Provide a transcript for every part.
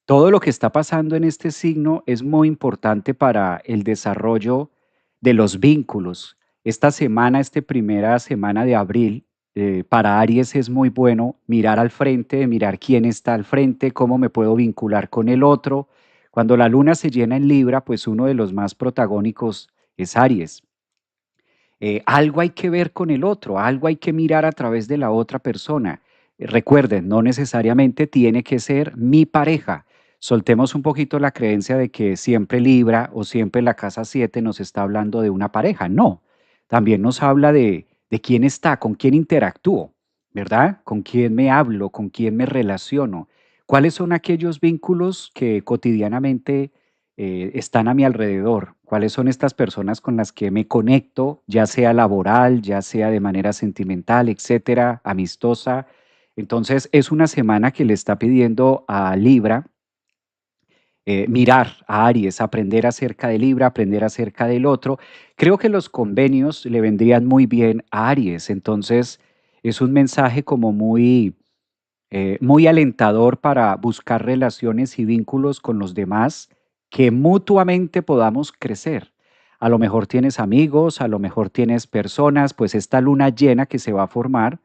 Todo lo que está pasando en este signo es muy importante para el desarrollo de los vínculos. Esta semana, esta primera semana de abril, para Aries es muy bueno mirar al frente, mirar quién está al frente, cómo me puedo vincular con el otro. Cuando la luna se llena en Libra, pues uno de los más protagónicos es Aries. Algo hay que ver con el otro, algo hay que mirar a través de la otra persona. Recuerden, no necesariamente tiene que ser mi pareja. Soltemos un poquito la creencia de que siempre Libra o siempre la casa 7 nos está hablando de una pareja. No, también nos habla de quién está, con quién interactúo, ¿verdad? Con quién me hablo, con quién me relaciono. ¿Cuáles son aquellos vínculos que cotidianamente están a mi alrededor? ¿Cuáles son estas personas con las que me conecto, ya sea laboral, ya sea de manera sentimental, etcétera, amistosa? Entonces, es una semana que le está pidiendo a Libra mirar a Aries, aprender acerca de Libra, aprender acerca del otro. Creo que los convenios le vendrían muy bien a Aries. Entonces, es un mensaje como muy alentador para buscar relaciones y vínculos con los demás que mutuamente podamos crecer. A lo mejor tienes amigos, a lo mejor tienes personas, pues esta luna llena que se va a formar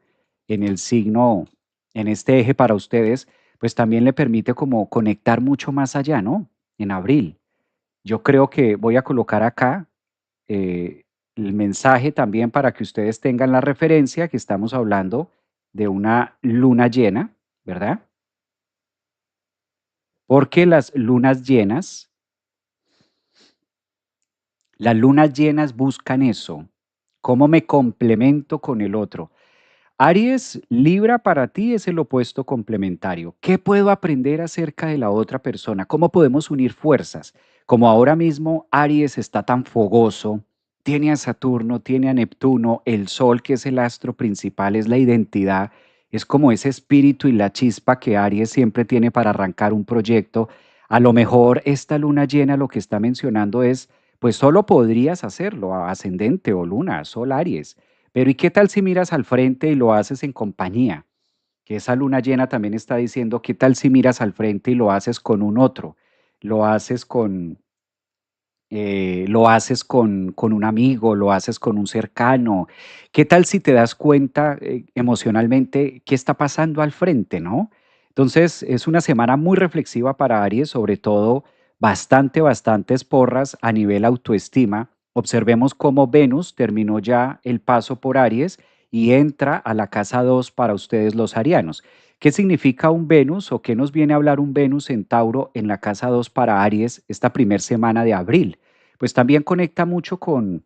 en el signo, en este eje para ustedes, pues también le permite como conectar mucho más allá, ¿no? En abril. Yo creo que voy a colocar acá eh, el mensaje también para que ustedes tengan la referencia que estamos hablando de una luna llena, ¿verdad? Porque las lunas llenas buscan eso, cómo me complemento con el otro. Aries, Libra para ti es el opuesto complementario. ¿Qué puedo aprender acerca de la otra persona? ¿Cómo podemos unir fuerzas? Como ahora mismo Aries está tan fogoso, tiene a Saturno, tiene a Neptuno, el Sol, que es el astro principal, es la identidad, es como ese espíritu y la chispa que Aries siempre tiene para arrancar un proyecto. A lo mejor esta luna llena lo que está mencionando es, pues solo podrías hacerlo, ascendente o luna, Sol, Aries. Pero ¿y qué tal si miras al frente y lo haces en compañía? Que esa luna llena también está diciendo, ¿qué tal si miras al frente y lo haces con un otro? Lo haces con un amigo, lo haces con un cercano. ¿Qué tal si te das cuenta emocionalmente qué está pasando al frente, no? Entonces, es una semana muy reflexiva para Aries, sobre todo bastantes porras a nivel autoestima. Observemos cómo Venus terminó ya el paso por Aries y entra a la casa 2 para ustedes los arianos. ¿Qué significa un Venus o qué nos viene a hablar un Venus en Tauro en la casa 2 para Aries esta primera semana de abril? Pues también conecta mucho con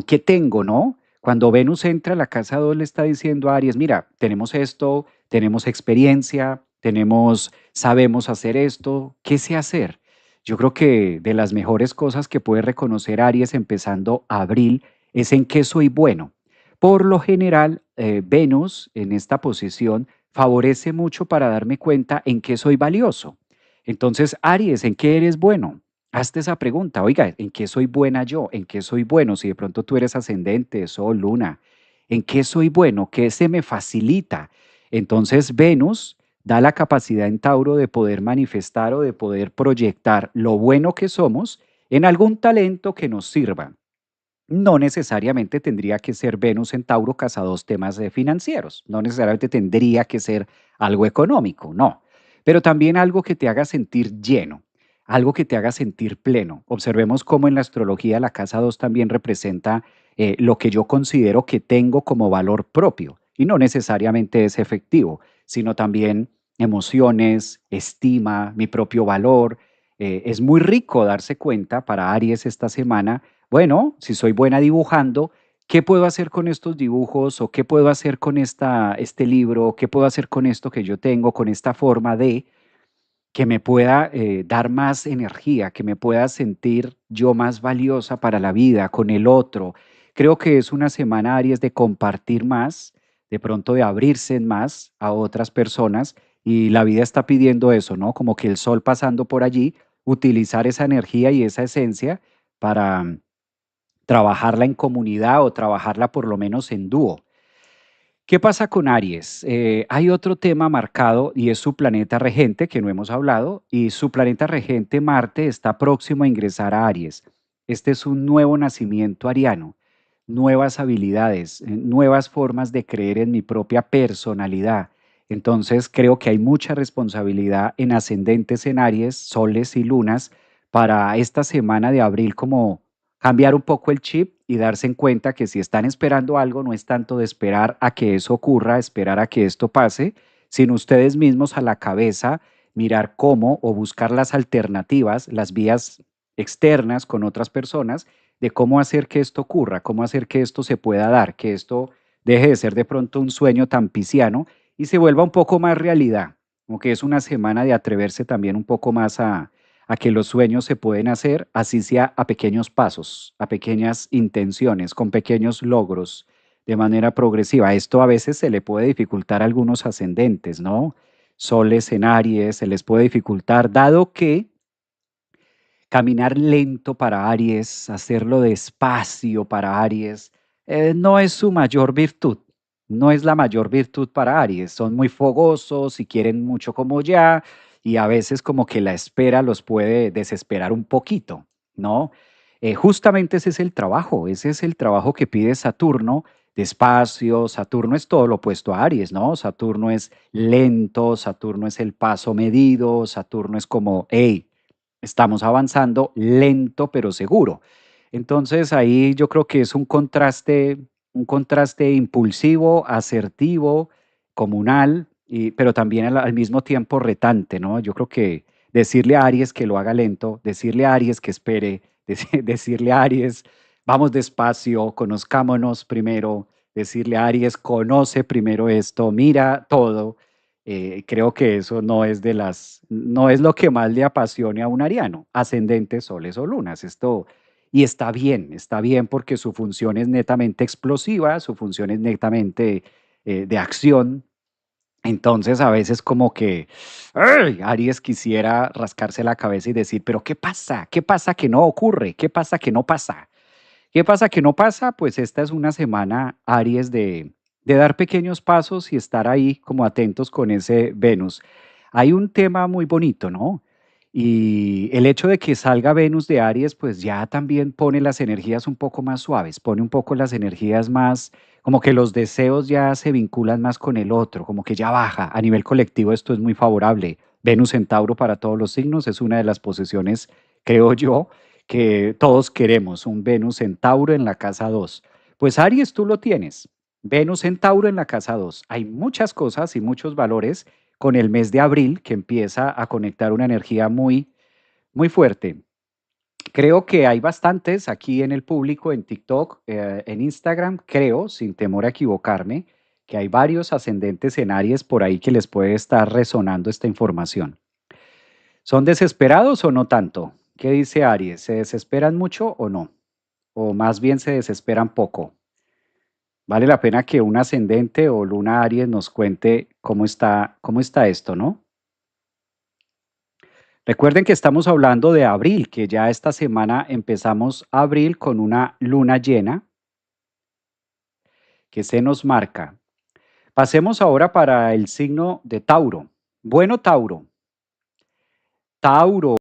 qué tengo, ¿no? Cuando Venus entra a la casa 2 le está diciendo a Aries, mira, tenemos esto, tenemos experiencia, sabemos hacer esto, ¿qué sé hacer? Yo creo que de las mejores cosas que puede reconocer Aries empezando abril es en qué soy bueno. Por lo general, Venus en esta posición favorece mucho para darme cuenta en qué soy valioso. Entonces, Aries, ¿en qué eres bueno? Hazte esa pregunta, oiga, ¿en qué soy buena yo? ¿En qué soy bueno? Si de pronto tú eres ascendente, sol, luna, ¿en qué soy bueno? ¿Qué se me facilita? Entonces, Venus da la capacidad en Tauro de poder manifestar o de poder proyectar lo bueno que somos en algún talento que nos sirva. No necesariamente tendría que ser Venus en Tauro casados temas financieros, no necesariamente tendría que ser algo económico, no, pero también algo que te haga sentir lleno, algo que te haga sentir pleno. Observemos cómo en la astrología la casa 2 también representa lo que yo considero que tengo como valor propio y no necesariamente es efectivo, sino también emociones, estima, mi propio valor. Es muy rico darse cuenta para Aries esta semana, bueno, si soy buena dibujando, ¿qué puedo hacer con estos dibujos o qué puedo hacer con este libro? ¿Qué puedo hacer con esto que yo tengo, con esta forma de que me pueda dar más energía, que me pueda sentir yo más valiosa para la vida, con el otro? Creo que es una semana, Aries, de compartir más, de pronto de abrirse más a otras personas y la vida está pidiendo eso, ¿no? Como que el sol pasando por allí, utilizar esa energía y esa esencia para trabajarla en comunidad o trabajarla por lo menos en dúo. ¿Qué pasa con Aries? Hay otro tema marcado y es su planeta regente, que no hemos hablado, y su planeta regente Marte está próximo a ingresar a Aries. Este es un nuevo nacimiento ariano, nuevas habilidades, nuevas formas de creer en mi propia personalidad. Entonces creo que hay mucha responsabilidad en ascendentes en Aries, soles y lunas para esta semana de abril como cambiar un poco el chip y darse en cuenta que si están esperando algo, no es tanto de esperar a que eso ocurra, esperar a que esto pase, sino ustedes mismos a la cabeza mirar cómo o buscar las alternativas, las vías externas con otras personas de cómo hacer que esto ocurra, cómo hacer que esto se pueda dar, que esto deje de ser de pronto un sueño tan pisciano y se vuelva un poco más realidad, como que es una semana de atreverse también un poco más a que los sueños se pueden hacer, así sea a pequeños pasos, a pequeñas intenciones, con pequeños logros, de manera progresiva. Esto a veces se le puede dificultar a algunos ascendentes, ¿no? Soles en Aries, se les puede dificultar, dado que caminar lento para Aries, hacerlo despacio para Aries, no es su mayor virtud, no es la mayor virtud para Aries. Son muy fogosos y quieren mucho como ya, y a veces como que la espera los puede desesperar un poquito, ¿no? Justamente ese es el trabajo que pide Saturno, despacio. Saturno es todo lo opuesto a Aries, ¿no? Saturno es lento, Saturno es el paso medido, Saturno es como, hey, estamos avanzando lento pero seguro. Entonces ahí yo creo que es un contraste impulsivo, asertivo, comunal, pero también al mismo tiempo retante, ¿no? Yo creo que decirle a Aries que lo haga lento, decirle a Aries que espere, decirle a Aries, vamos despacio, conozcámonos primero, decirle a Aries, conoce primero esto, mira todo. Creo que eso no es lo que más le apasione a un ariano, ascendentes, soles o lunas. Esto, y está bien porque su función es netamente explosiva, su función es netamente de acción. Entonces a veces como que ¡ay! Aries quisiera rascarse la cabeza y decir, pero ¿qué pasa? ¿Qué pasa que no ocurre? ¿Qué pasa que no pasa? ¿Qué pasa que no pasa? Pues esta es una semana, Aries, de dar pequeños pasos y estar ahí como atentos con ese Venus. Hay un tema muy bonito, ¿no? Y el hecho de que salga Venus de Aries, pues ya también pone las energías un poco más suaves, pone un poco las energías más, como que los deseos ya se vinculan más con el otro, como que ya baja. A nivel colectivo esto es muy favorable. Venus en Tauro para todos los signos es una de las posiciones, creo yo, que todos queremos, un Venus en Tauro en la casa 2. Pues Aries, tú lo tienes. Venus en Tauro en la casa 2. Hay muchas cosas y muchos valores con el mes de abril que empieza a conectar una energía muy, muy fuerte. Creo que hay bastantes aquí en el público, en TikTok, en Instagram, creo, sin temor a equivocarme, que hay varios ascendentes en Aries por ahí que les puede estar resonando esta información. ¿Son desesperados o no tanto? ¿Qué dice Aries? ¿Se desesperan mucho o no? O más bien se desesperan poco. Vale la pena que un ascendente o luna Aries nos cuente cómo está esto, ¿no? Recuerden que estamos hablando de abril, que ya esta semana empezamos abril con una luna llena que se nos marca. Pasemos ahora para el signo de Tauro. Bueno, Tauro. Tauro.